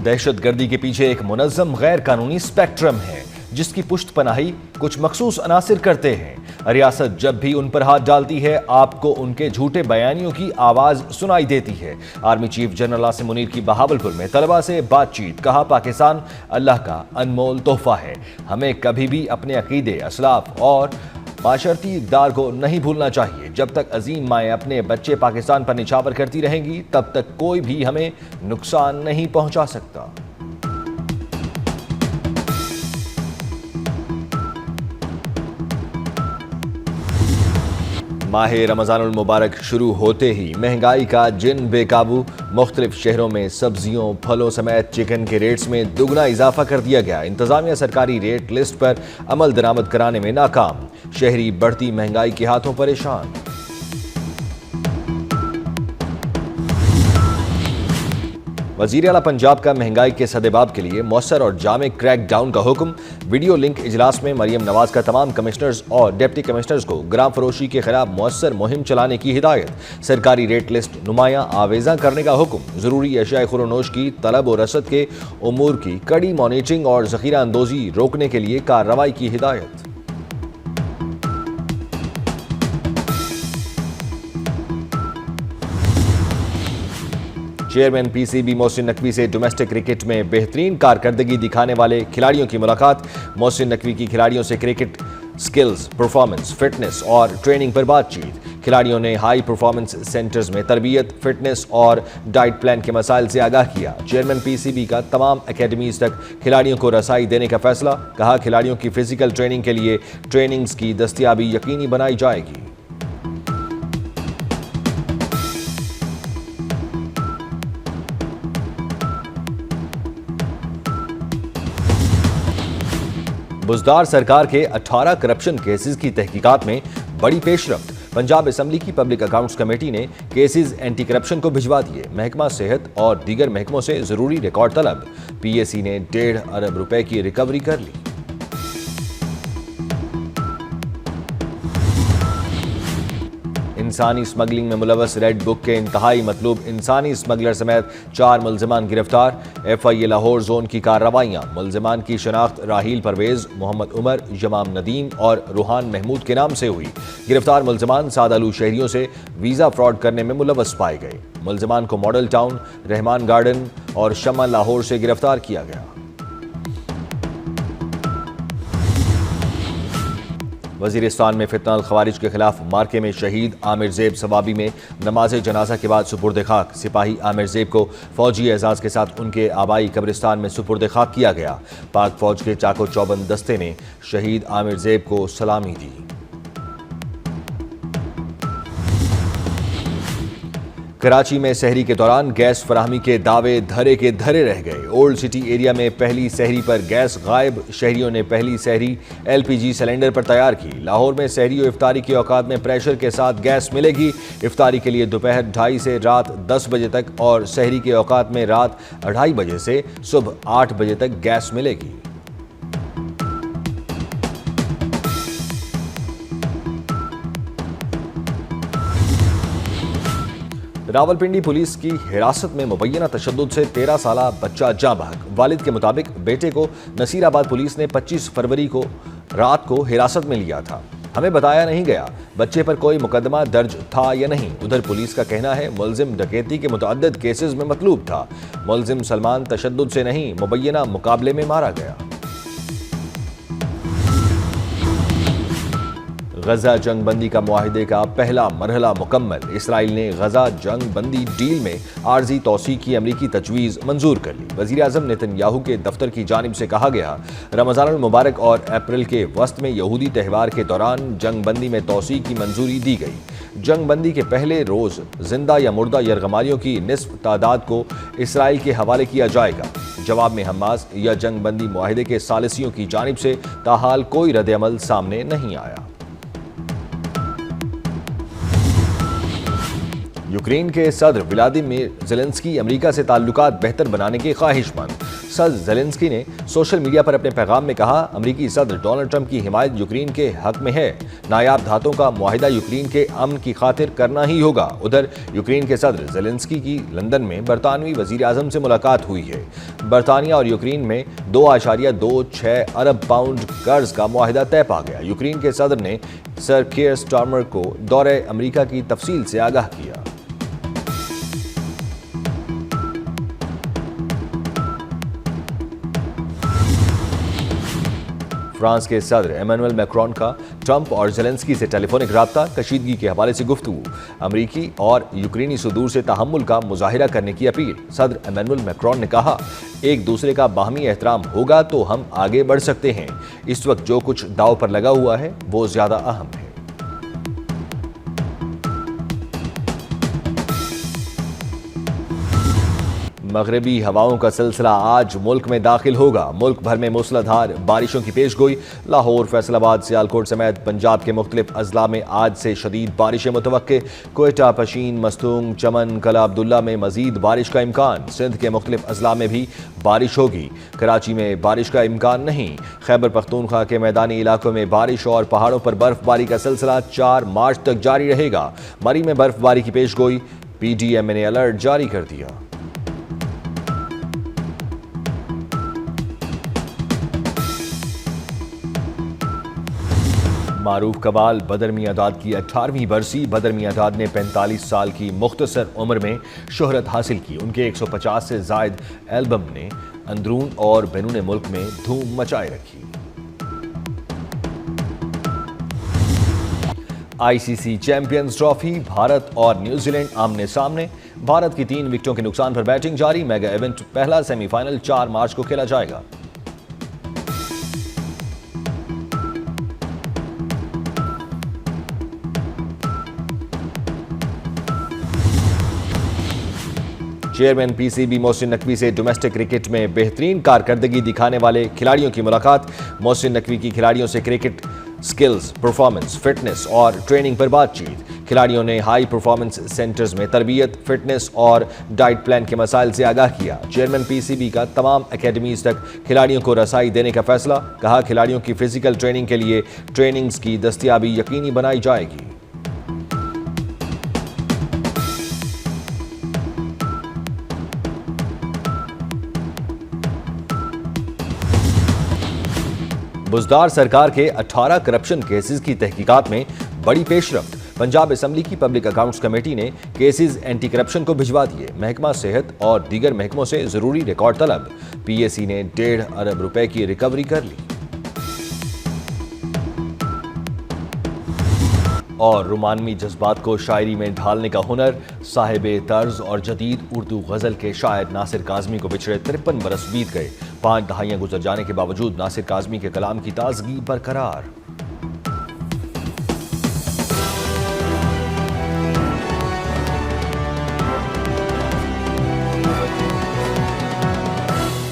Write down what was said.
दहशतगर्दी के पीछे एक मुनज़्ज़म गैर कानूनी स्पेक्ट्रम है जिसकी पुष्टपनाही कुछ मखसूस अनासिर करते हैं। रियासत जब भी उन पर हाथ डालती है आपको उनके झूठे बयानियों की आवाज सुनाई देती है। Army chief general Asim Munir की बहावलपुर में तलबा से बातचीत, कहा पाकिस्तान अल्लाह का अनमोल तोहफा है, हमें कभी भी अपने अकीदे, असलाफ और माशरती इक़दार को नहीं भूलना चाहिए। जब तक अजीम माएँ अपने बच्चे पाकिस्तान पर निछावर करती रहेंगी तब तक कोई भी हमें नुकसान नहीं पहुंचा सकता। माह रमज़ानुल मुबारक शुरू होते ही महंगाई का जिन बेकाबू, मुख्तलिफ शहरों में सब्जियों, फलों समेत चिकन के रेट्स में दुगना इजाफा कर दिया गया। इंतजामिया सरकारी रेट लिस्ट पर अमल दरामद कराने में नाकाम, शहरी बढ़ती महंगाई के हाथों परेशान। वज़ीर आला पंजाब का महंगाई के सदेबाब के लिए मौसर और जामे क्रैक डाउन का हुक्म। वीडियो लिंक इजलास में मरियम नवाज का तमाम कमिश्नर्स और डिप्टी कमिश्नर्स को ग्राम फरोशी के खिलाफ मौसर मुहिम चलाने की हिदायत। सरकारी रेट लिस्ट नुमाया आवेजा करने का हुक्म। जरूरी अशिया खुरोनोश की तलब और रसद के उमूर की कड़ी मॉनिटरिंग और जखीरा अंदोजी रोकने के लिए कार्रवाई की हिदायत। चेयरमैन पीसीबी मोहसिन नकवी से डोमेस्टिक क्रिकेट में बेहतरीन कारकर्दगी दिखाने वाले खिलाड़ियों की मुलाकात। मोहसिन नकवी की खिलाड़ियों से क्रिकेट स्किल्स, परफॉर्मेंस, फिटनेस और ट्रेनिंग पर बातचीत। खिलाड़ियों ने हाई परफॉर्मेंस सेंटर्स में तरबियत, फिटनेस और डाइट प्लान के मसाइल से आगाह किया। चेयरमैन पीसीबी का तमाम एकेडमीज तक खिलाड़ियों को रसाई देने का फैसला। कहा खिलाड़ियों की फिजिकल ट्रेनिंग के लिए ट्रेनिंग्स की दस्तियाबी यकीनी बनाई जाएगी। बुज़दार सरकार के 18 करप्शन केसेस की तहकीकात में बड़ी पेशरफ्त। पंजाब असम्बली की पब्लिक अकाउंट्स कमेटी ने केसेस एंटी करप्शन को भिजवा दिए। महकमा सेहत और दीगर महकमों से जरूरी रिकॉर्ड तलब। पीएसी ने 1.5 अरब रुपए की रिकवरी कर ली। इंसानी स्मगलिंग में मुलवस रेड बुक के इंतहाई मतलूब इंसानी स्मगलर समेत 4 मुल्जिमान गिरफ्तार। FIA लाहौर जोन की कार्रवाइयां। मुल्जिमान की शनाख्त राहील परवेज, मोहम्मद उमर, यमाम नदीम और रूहान महमूद के नाम से हुई। गिरफ्तार मुल्जिमान सादालू शहरियों से वीज़ा फ्रॉड करने में मुलवस पाए गए। मुल्जिमान को मॉडल टाउन, रहमान गार्डन और शमा लाहौर से गिरफ्तार किया गया। वजीरिस्तान में फितना खवारिज के खिलाफ मार्के में शहीद आमिर ज़ेब सवाबी में नमाज जनाजा के बाद सुपुर्द खाक। सिपाही आमिर ज़ेब को फौजी एजाज़ के साथ उनके आबाई कब्रिस्तान में सुपुर्द खाक किया गया। पाक फौज के चाको चौबंद दस्ते ने शहीद आमिर ज़ेब को सलामी दी। कराची में सहरी के दौरान गैस फराहमी के दावे धरे के धरे रह गए। ओल्ड सिटी एरिया में पहली सहरी पर गैस गायब। शहरियों ने पहली सहरी LPG सिलेंडर पर तैयार की। लाहौर में सहरी और इफ्तारी के औकात में प्रेशर के साथ गैस मिलेगी। इफ्तारी के लिए दोपहर 2:30 से रात 10 बजे तक और सहरी के औकात में रात 2:30 बजे से सुबह 8 बजे तक गैस मिलेगी। रावलपिंडी पुलिस की हिरासत में मुबैना तशद्दुद से 13 साला बच्चा जाँ बहक। वालिद के मुताबिक बेटे को नसीराबाद पुलिस ने 25 फरवरी को रात को हिरासत में लिया था। हमें बताया नहीं गया बच्चे पर कोई मुकदमा दर्ज था या नहीं। उधर पुलिस का कहना है मुलजिम डकैती के मुतअद्दिद केसेस में मतलूब था। मुलजिम सलमान तशद्दुद से नहीं मुबैना मुकाबले में मारा गया। गजा जंग बंदी का मुआहिदे का पहला मरहला मुकम्मल। इसराइल ने गजा जंग बंदी डील में आर्जी तौसीक की अमरीकी तजवीज़ मंजूर कर ली। वज़ीर आज़म नेतन्याहू के दफ्तर की जानिब से कहा गया रमज़ानुल मुबारक और अप्रैल के वस्त में यहूदी त्यौहार के दौरान जंग बंदी में तौसीक की मंजूरी दी गई। जंग बंदी के पहले रोज़ जिंदा या मुर्दा यरगमारियों की निस्फ तादाद को इसराइल के हवाले किया जाएगा। जवाब में हमास या जंग बंदी मुआहिदे के सालिसियों की जानिब से ताहाल कोई रद्द-ए-अमल सामने नहीं आया। यूक्रेन के सदर व्लादिमीर ज़ेलेंस्की अमेरिका से ताल्लुकात बेहतर बनाने के ख्वाहिशमंद। सदर ज़ेलेंस्की ने सोशल मीडिया पर अपने पैगाम में कहा, अमेरिकी सदर डोनाल्ड ट्रंप की हिमायत यूक्रेन के हक में है। नायाब धातों का मुआहिदा यूक्रेन के अमन की खातिर करना ही होगा। उधर यूक्रेन के सदर ज़ेलेंस्की की लंदन में बरतानवी वज़ीर आज़म से मुलाकात हुई है। बरतानिया और यूक्रेन में 2.26 अरब पाउंड कर्ज का मुआहिदा तय पा गया। यूक्रेन के सदर ने सर केयर स्टार्मर को दौरे अमेरिका की तफसील से आगाह किया। फ्रांस के सदर इमैनुअल मैक्रोन का ट्रंप और ज़ेलेंस्की से टेलीफोनिक राब्ता, कशीदगी के हवाले से गुफ्तगू, अमरीकी और यूक्रेनी सुदूर से तहम्मुल का मुजाहिरा करने की अपील। सदर इमैनुअल मैक्रोन ने कहा, एक दूसरे का बाहमी एहतराम होगा तो हम आगे बढ़ सकते हैं। इस वक्त जो कुछ दांव पर लगा हुआ है वो ज्यादा अहम है। मगरबी हवाओं का सिलसिला आज मुल्क में दाखिल होगा। मुल्क भर में मूसलाधार बारिशों की पेशगोई। लाहौर, फैसलाबाद, सियालकोट समेत पंजाब के मुख्तलिफ अजला में आज से शदीद बारिशें मुतवक्के। कोयटा, पशीन, मस्तूंग, चमन, कला अब्दुल्ला में मजीद बारिश का इम्कान। सिंध के मुख्तलिफ अजला में भी बारिश होगी। कराची में बारिश का इम्कान नहीं। खैबर पख्तूनख्वा के मैदानी इलाकों में बारिश और पहाड़ों पर बर्फबारी का सिलसिला 4 मार्च तक जारी रहेगा। मरी में बर्फबारी की पेशगोई। PDMA ने अलर्ट जारी कर दिया। मारूफ कबाल बदर मियां दाद की 18वीं बरसी। बदर मियां दाद ने 45 साल की मुख्तसर उम्र में शोहरत हासिल की। उनके 150 से जायद एल्बम ने अंदरून और बैरून मुल्क में धूम मचाए रखी। ICC चैंपियंस ट्रॉफी, भारत और न्यूजीलैंड आमने सामने। भारत की 3 विकेटों के नुकसान पर बैटिंग जारी। मेगा इवेंट पहला सेमीफाइनल 4 मार्च को खेला जाएगा। चेयरमैन PCB मोहसिन नकवी से डोमेस्टिक क्रिकेट में बेहतरीन कारकर्दगी दिखाने वाले खिलाड़ियों की मुलाकात। मोहसिन नकवी की खिलाड़ियों से क्रिकेट स्किल्स, परफॉर्मेंस, फिटनेस और ट्रेनिंग पर बातचीत। खिलाड़ियों ने हाई परफॉर्मेंस सेंटर्स में तरबियत, फिटनेस और डाइट प्लान के मसाइल से आगाह किया। चेयरमैन PCB का तमाम एकेडमीज तक खिलाड़ियों को रसाई देने का फैसला। कहा, खिलाड़ियों की फिजिकल ट्रेनिंग के लिए ट्रेनिंग्स की दस्तियाबी यकीनी बनाई जाएगी। बुज़दार सरकार के 18 करप्शन केसेस की तहकीकात में बड़ी पेशरफ्त। पंजाब असेंबली की पब्लिक अकाउंट्स कमेटी ने केसेस एंटी करप्शन को भिजवा दिए। महकमा सेहत और दीगर महकमों से जरूरी रिकॉर्ड तलब। PAC ने 1.5 अरब रुपए की रिकवरी कर ली। और रोमानवी जज्बात को शायरी में ढालने का हुनर, साहिबे तर्ज और जदीद उर्दू गज़ल के शायर नासिर काज़मी को पिछले 53 बरस बीत गए। 5 दहाइयां गुजर जाने के बावजूद नासिर काज़मी के कलाम की ताजगी बरकरार।